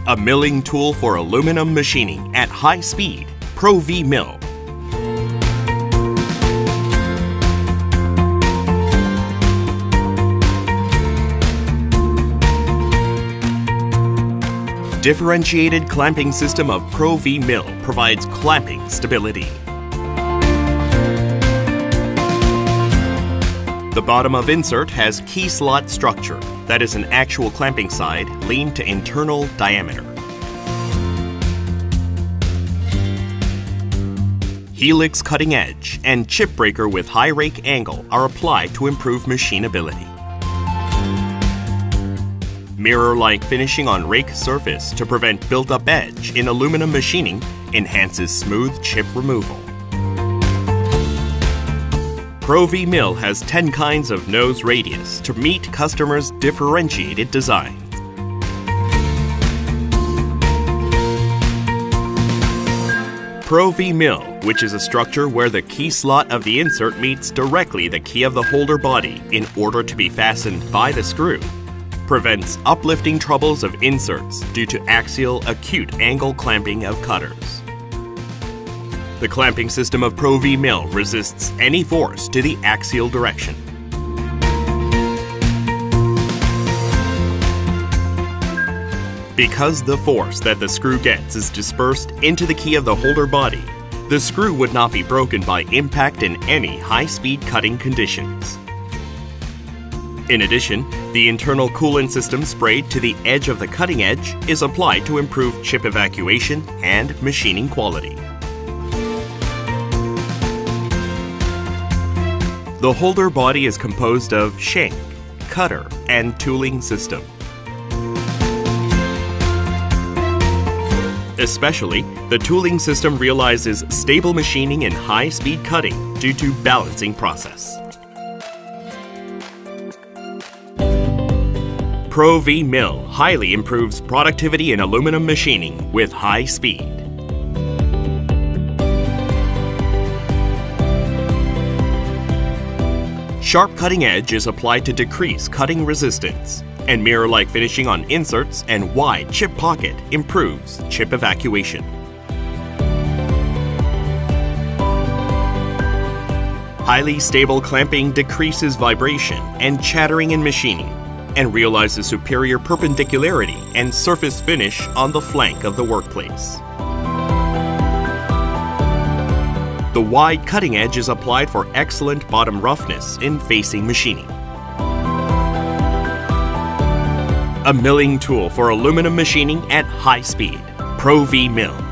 A milling tool for aluminum machining at high speed, Pro V Mill. Differentiated clamping system of Pro V Mill provides clamping stability. The bottom of insert has key slot structure, that is an actual clamping side lean to internal diameter. Helix cutting edge and chip breaker with high rake angle are applied to improve machinability. Mirror-like finishing on rake surface to prevent built-up edge in aluminum machining enhances smooth chip removal. Pro V Mill has 10 kinds of nose radius to meet customers' differentiated designs. Pro V Mill, which is a structure where the key slot of the insert meets directly the key of the holder body in order to be fastened by the screw, prevents uplifting troubles of inserts due to axial acute angle clamping of cutters. The clamping system of Pro V Mill resists any force to the axial direction. Because the force that the screw gets is dispersed into the key of the holder body, the screw would not be broken by impact in any high-speed cutting conditions. In addition, the internal coolant system sprayed to the edge of the cutting edge is applied to improve chip evacuation and machining quality. The holder body is composed of shank, cutter, and tooling system. Especially, the tooling system realizes stable machining in high-speed cutting due to balancing process. Pro V Mill highly improves productivity in aluminum machining with high speed. Sharp cutting edge is applied to decrease cutting resistance, and mirror-like finishing on inserts and wide chip pocket improves chip evacuation. Highly stable clamping decreases vibration and chattering in machining, and realizes superior perpendicularity and surface finish on the flank of the workplace. The wide cutting edge is applied for excellent bottom roughness in facing machining. A milling tool for aluminum machining at high speed, Pro V Mill.